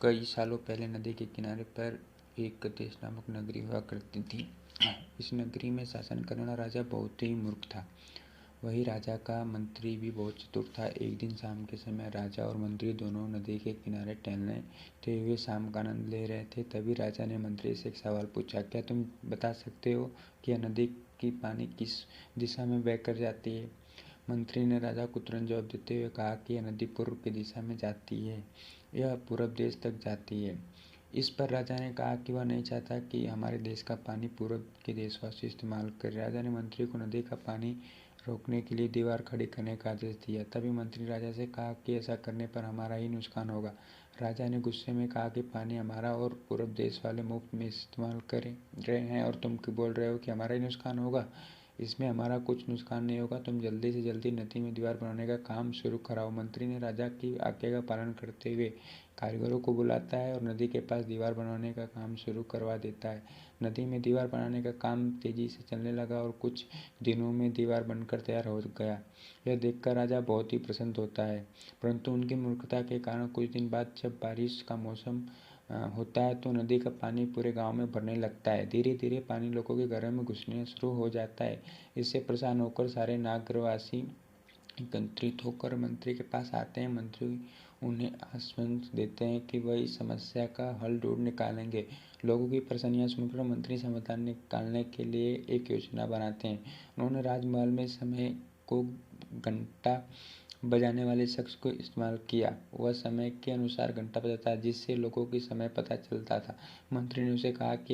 कई सालों पहले नदी के किनारे पर एक देश नामक नगरी हुआ करती थी। इस नगरी में शासन करने वाला राजा बहुत ही मूर्ख था। वही राजा का मंत्री भी बहुत चतुर था। एक दिन शाम के समय राजा और मंत्री दोनों नदी के किनारे टहलते हुए शाम का आनंद ले रहे थे। तभी राजा ने मंत्री से एक सवाल पूछा, क्या तुम बता सकते हो कि यह नदी की पानी किस दिशा में बहकर जाती है? मंत्री ने राजा को तुरंत जवाब देते हुए कहा कि यह नदी पूर्व की दिशा में जाती है। यह पूरब देश तक जाती है। इस पर राजा ने कहा कि वह नहीं चाहता कि हमारे देश का पानी पूरब के देशवासी इस्तेमाल करें। राजा ने मंत्री को नदी का पानी रोकने के लिए दीवार खड़ी करने का आदेश दिया। तभी मंत्री राजा से कहा कि ऐसा करने पर हमारा ही नुकसान होगा। राजा ने गुस्से में कहा कि पानी हमारा और पूरब देश वाले मुफ्त में इस्तेमाल कर रहे हैं और तुम क्यों बोल रहे हो कि हमारा ही नुकसान होगा? इसमें हमारा कुछ नुकसान नहीं होगा। तुम जल्दी से जल्दी नदी में दीवार बनाने का काम शुरू कराओ। मंत्री ने राजा की आज्ञा का पालन करते हुए कारीगरों को बुलाता है और नदी के पास दीवार बनाने का काम शुरू करवा देता है। नदी में दीवार बनाने का काम तेजी से चलने लगा और कुछ दिनों में दीवार बनकर तैयार हो गया। यह देखकर राजा बहुत ही प्रसन्न होता है। परंतु उनकी मूर्खता के कारण कुछ दिन बाद जब बारिश का मौसम होता है तो नदी का पानी पूरे गांव में भरने लगता है। धीरे धीरे पानी लोगों के घरों में घुसने शुरू हो जाता है। इससे परेशान होकर सारे नागरवासी एकत्रित होकर मंत्री के पास आते हैं। मंत्री उन्हें आश्वासन देते हैं कि वह इस समस्या का हल ढूंढ निकालेंगे। लोगों की परेशानियां सुनकर मंत्री समाधान निकालने के लिए एक योजना बनाते हैं। उन्होंने राजमहल में समय को घंटा बजाने वाले शख्स को इस्तेमाल किया। वह समय के अनुसार घंटा बजाता जिससे लोगों की समय पता चलता था। मंत्री ने उसे कहा कि